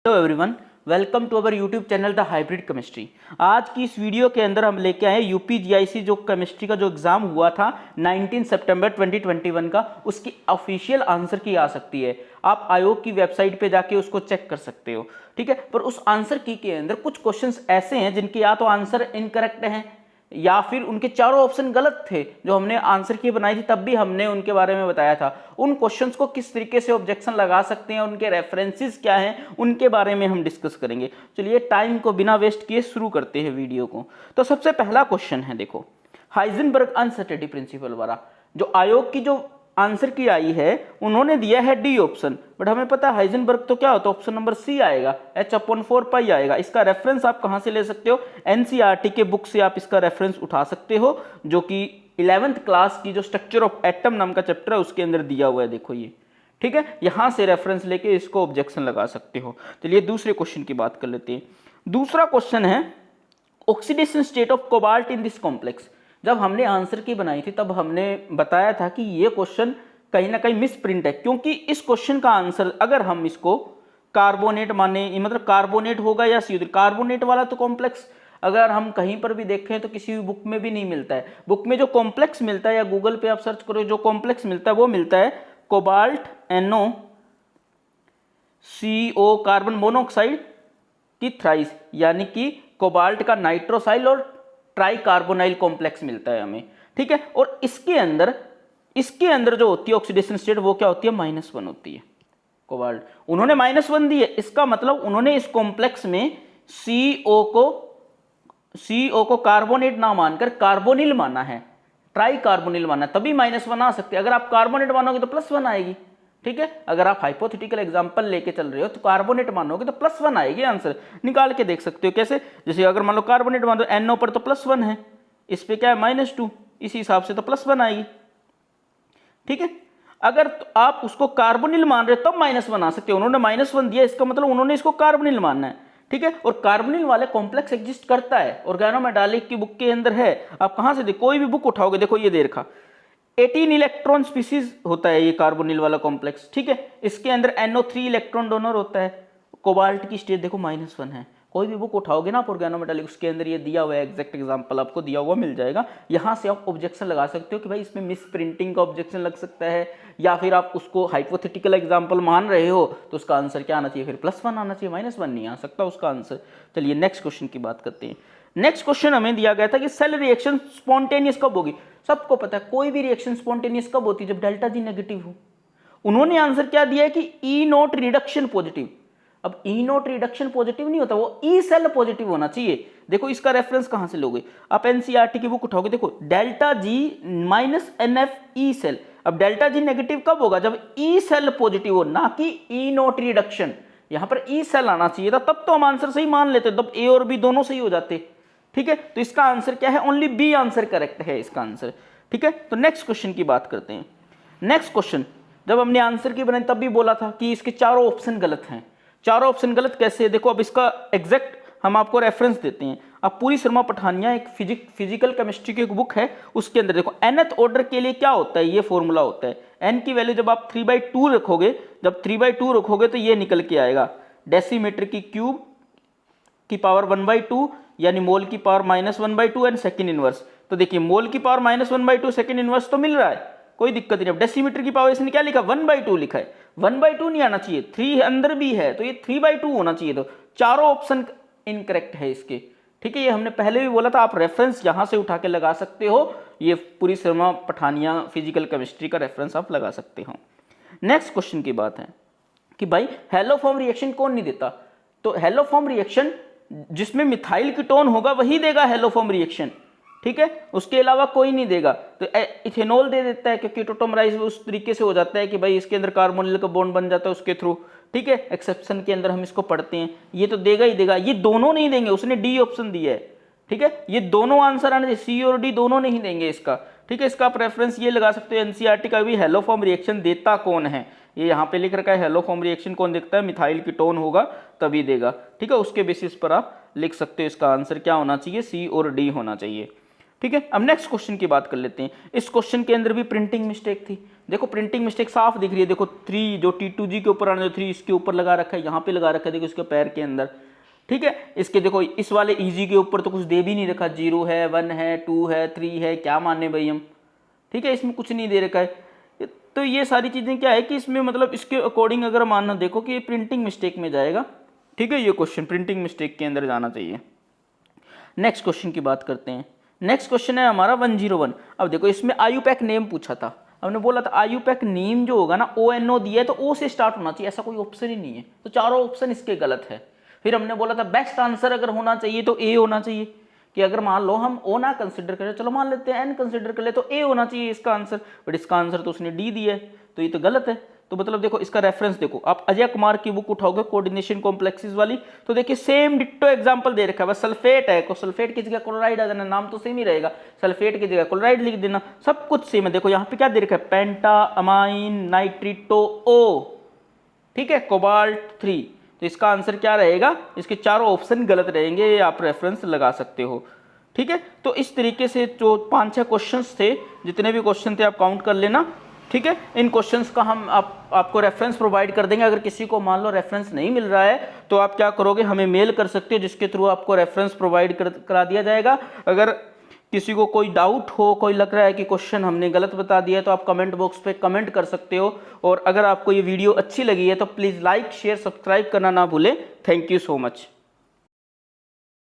Hello everyone, welcome to our YouTube channel the hybrid chemistry. आज की इस video के अंदर हम लेके आए यूपीजीआईसी जो केमिस्ट्री का जो एग्जाम हुआ था 19 सितंबर 2021 का, उसकी ऑफिशियल आंसर की आ सकती है। आप आयोग की वेबसाइट पे जाके उसको चेक कर सकते हो, ठीक है। पर उस आंसर की के अंदर कुछ क्वेश्चंस ऐसे हैं जिनके या तो आंसर इनकरेक्ट हैं या फिर उनके चारों ऑप्शन गलत थे। जो हमने आंसर की बनाई थी तब भी हमने उनके बारे में बताया था। उन क्वेश्चंस को किस तरीके से ऑब्जेक्शन लगा सकते हैं, उनके रेफरेंसेस क्या हैं, उनके बारे में हम डिस्कस करेंगे। चलिए टाइम को बिना वेस्ट किए शुरू करते हैं वीडियो को। तो सबसे पहला क्वेश्चन है, देखो, हाइजेनबर्ग अनसर्टेनिटी प्रिंसिपल वाला जो आयोग की जो आंसर की आई है उन्होंने दिया है डी ऑप्शन, बट हमें पता है हाइजेनबर्ग तो क्या होता है, ऑप्शन नंबर सी आएगा, H/4 आएगा। इसका रेफरेंस आप कहां से ले सकते हो, एनसीईआरटी के बुक से आप इसका रेफरेंस उठा सकते हो, जो कि 11th क्लास की जो स्ट्रक्चर ऑफ एटम नाम का चैप्टर है उसके अंदर दिया हुआ है। देखो ये, ठीक है, यहां से रेफरेंस लेके इसको ऑब्जेक्शन लगा सकते हो। चलिए दूसरे क्वेश्चन की बात कर लेते हैं। दूसरा क्वेश्चन है oxidation state of cobalt in this complex. जब हमने आंसर की बनाई थी तब हमने बताया था कि ये क्वेश्चन कहीं ना कहीं मिस प्रिंट है, क्योंकि इस क्वेश्चन का आंसर अगर हम इसको कार्बोनेट माने, मतलब कार्बोनेट होगा या सी कार्बोनेट वाला तो कॉम्प्लेक्स अगर हम कहीं पर भी देखें तो किसी भी बुक में भी नहीं मिलता है। बुक में जो कॉम्प्लेक्स मिलता है या गूगल पे आप सर्च करो, जो कॉम्प्लेक्स मिलता है वो मिलता है cobalt NO CO carbon monoxide की थ्राइस, यानी कि कोबाल्ट का नाइट्रोसाइल और ट्राई कार्बोनाइल कॉम्प्लेक्स मिलता है हमें, ठीक है। और इसके अंदर जो होती है ऑक्सीडेशन स्टेट वो क्या होती है, -1 होती है कोबाल्ट। उन्होंने -1 दी है, इसका मतलब उन्होंने इस कॉम्प्लेक्स में CO को कार्बोनेट ना मानकर कार्बोनिल माना है, ट्राई कार्बोनिल माना है, तभी -1 आ सकते हैं। अगर आप कार्बोनेट मानोगे तो +1 आएगी, ठीक है। अगर आप हाइपोथेटिकल एग्जांपल लेके चल रहे हो तो कार्बोनेट मानोगे तो +1 आएगी। आंसर निकाल के देख सकते हो कैसे, जैसे अगर मान लो कार्बोनेट मान लो NO पर तो +1 है, इस पे क्या है -2, इसी हिसाब से तो +1 आएगी, ठीक है। अगर तो आप उसको कार्बोनिल मान रहे हो तब -1 आ सकते हो। उन्होंने -1 दिया, इसका मतलब उन्होंने इसको कार्बोनिल मानना है, ठीक है। और कार्बोनिल वाले कॉम्प्लेक्स एग्जिस्ट करता है, ऑर्गेनोमेटालिक की बुक के अंदर है। आप कहां से कोई भी बुक उठाओगे, देखो ये दे रखा 18 इलेक्ट्रॉन स्पीसीज होता है ये कार्बोनिल वाला कॉम्प्लेक्स, ठीक है। इसके अंदर NO3 इलेक्ट्रॉन डोनर होता है। कोबाल्ट की स्टेट देखो -1 है। कोई भी बुक उठाओगे ना आप ऑर्गेनोमेटालिक, उसके अंदर ये दिया हुआ है, एग्जैक्ट एग्जांपल आपको दिया हुआ मिल जाएगा। यहां से आप ऑब्जेक्शन लगा सकते हो कि भाई इसमें मिस प्रिंटिंग का ऑब्जेक्शन लग सकता है, या फिर आप उसको हाइपोथेटिकल एग्जांपल मान रहे हो तो उसका आंसर क्या आना चाहिए, फिर +1 आना चाहिए, -1 नहीं आ सकता उसका आंसर। चलिए नेक्स्ट क्वेश्चन की बात करते हैं। नेक्स्ट क्वेश्चन हमें दिया गया था कि सेल रिएक्शन स्पॉन्टेनियस कब होगी। सबको पता है कोई भी रिएक्शन स्पॉन्टेनियस कब होती है, जब डेल्टा जी नेगेटिव हो। उन्होंने आंसर क्या दिया है कि E0 रिडक्शन पॉजिटिव। अब E0 रिडक्शन पॉजिटिव नहीं होता, वो E सेल पॉजिटिव होना चाहिए। देखो इसका रेफरेंस कहां से लोगे, आप एनसीईआरटी की बुक उठाओगे, देखो delta G -NF E cell. अब डेल्टा जी नेगेटिव कब होगा, जब E सेल पॉजिटिव हो, ना कि E0 रिडक्शन। यहां पर E सेल आना चाहिए था, तब तो हम आंसर सही मान लेते, तब A और B दोनों सही हो जाते, ठीक है। तो इसका आंसर क्या है, ओनली बी आंसर करेक्ट है इसका आंसर, ठीक है। तो नेक्स्ट क्वेश्चन की बात करते हैं। नेक्स्ट क्वेश्चन, जब हमने आंसर की बनाई तब भी बोला था कि इसके चारों ऑप्शन गलत हैं। चारों ऑप्शन गलत कैसे है, देखो अब इसका एग्जैक्ट हम आपको रेफरेंस देते हैं। अब पूरी शर्मा पठानिया एक फिजिकल केमिस्ट्री की एक बुक है, उसके अंदर देखो nth ऑर्डर के लिए क्या होता है, ये फॉर्मूला होता है। n की वैल्यू जब आप 3/2 रखोगे, जब 3/2 रखोगे तो ये निकल के आएगा डेसीमीटर की क्यूब की पावर 1/2, यानी मोल की पावर -1/2 एंड सेकंड इनवर्स। तो देखिए मोल की पावर -1/2 सेकंड इनवर्स तो मिल रहा है, कोई दिक्कत नहीं। अब डेसीमीटर की पावर इसने क्या लिखा, 1/2 लिखा है, 1/2 नहीं आना चाहिए, 3 अंदर भी है तो ये 3/2 होना चाहिए। तो चारों ऑप्शन इनकरेक्ट है इसके, ठीक है। ये हमने पहले भी बोला था, आप रेफरेंस यहां से उठा के लगा सकते हो, ये पूरी शर्मा पठानिया फिजिकल केमिस्ट्री का रेफरेंस आप लगा सकते हो। नेक्स्ट क्वेश्चन की बात है कि भाई हेलोफॉर्म रिएक्शन कौन नहीं देता, तो हेलोफॉर्म रिएक्शन जिसमें मिथाइल कीटोन होगा वही देगा हेलोफॉर्म रिएक्शन, ठीक है, उसके अलावा कोई नहीं देगा। तो इथेनॉल दे देता है क्योंकि टोटोमराइज उस तरीके से हो जाता है कि भाई इसके अंदर कार्बोनिल का बॉन्ड बन जाता है उसके थ्रू, ठीक है। एक्सेप्शन के अंदर हम इसको पढ़ते हैं, ये तो देगा ही देगा। ये दोनों नहीं देंगे, उसने डी ऑप्शन दिया है, ठीक है। ये दोनों आंसर आने चाहिए, सी और डी दोनों नहीं देंगे इसका, ठीक है। इसका आप रेफरेंस ये लगा सकते हो एनसीईआरटी का भी, हेलोफॉर्म रिएक्शन देता कौन है, ये यहाँ पे लिख रखा है, हेलोफॉर्म रिएक्शन कौन देखता है, मिथाइल कीटोन होगा तभी देगा, ठीक है। उसके बेसिस पर आप लिख सकते हो इसका आंसर क्या होना चाहिए, सी और डी होना चाहिए, ठीक है। अब नेक्स्ट क्वेश्चन की बात कर लेते हैं। इस क्वेश्चन के अंदर भी प्रिंटिंग मिस्टेक थी। देखो प्रिंटिंग मिस्टेक साफ दिख रही है, देखो 3 जो T2G के ऊपर आना, जो 3 इसके ऊपर लगा रखा है, यहाँ पे लगा रखा है देखो इसके पैर के अंदर, ठीक है। इसके देखो इस वाले ईजी के ऊपर तो कुछ दे भी नहीं रखा, 0 है, 1 है, 2 है, 3 है, क्या माने भाई हम, ठीक है, इसमें कुछ नहीं दे रखा है। तो ये सारी चीज़ें क्या है कि इसमें मतलब इसके अकॉर्डिंग अगर मानना देखो कि ये प्रिंटिंग मिस्टेक में जाएगा, ठीक है, ये क्वेश्चन प्रिंटिंग मिस्टेक के अंदर जाना चाहिए। नेक्स्ट क्वेश्चन की बात करते हैं। नेक्स्ट क्वेश्चन है हमारा 101। अब देखो इसमें आयुपैक नेम पूछा था, हमने बोला था आयुपैक नेम जो होगा ना ONO दिया है तो O से स्टार्ट होना चाहिए, ऐसा कोई ऑप्शन ही नहीं है, तो चारों ऑप्शन इसके गलत है। फिर हमने बोला था बेस्ट आंसर अगर होना चाहिए तो A होना चाहिए, कि अगर मान लो हम O ना कंसिडर करें, चलो मान लेते हैं N कंसिडर कर ले, तो A होना चाहिए इसका आंसर, बट इसका आंसर तो उसने D दिया है, तो ये तो गलत है। तो मतलब देखो इसका रेफरेंस देखो, आप अजय कुमार की बुक उठाओगे कोऑर्डिनेशन कॉम्प्लेक्सेस वाली, तो देखिए सेम डिट्टो एग्जांपल दे रखा है, बस सल्फेट है, को सल्फेट की जगह क्लोराइड आ जाना, नाम तो सेम ही रहेगा, सल्फेट की जगह क्लोराइड लिख देना, सब कुछ सेम है। देखो यहाँ पे क्या दे रखा है, पेंटा अमाइन नाइट्रिटो O, ठीक है, कोबाल्ट 3, तो इसका आंसर क्या रहेगा, इसके चारों ऑप्शन गलत रहेंगे, आप रेफरेंस लगा सकते हो, ठीक है। तो इस तरीके से जो 5-6 क्वेश्चंस थे, जितने भी क्वेश्चन थे आप काउंट कर लेना, ठीक है। इन क्वेश्चंस का हम आपको रेफरेंस प्रोवाइड कर देंगे। अगर किसी को मान लो रेफरेंस नहीं मिल रहा है तो आप क्या करोगे, हमें मेल कर सकते हो, जिसके थ्रू आपको रेफरेंस प्रोवाइड करा दिया जाएगा। अगर किसी को कोई डाउट हो, कोई लग रहा है कि क्वेश्चन हमने गलत बता दिया है, तो आप कमेंट बॉक्स पे कमेंट कर सकते हो। और अगर आपको ये वीडियो अच्छी लगी है तो प्लीज़ लाइक शेयर सब्सक्राइब करना ना भूलें। Thank you so much.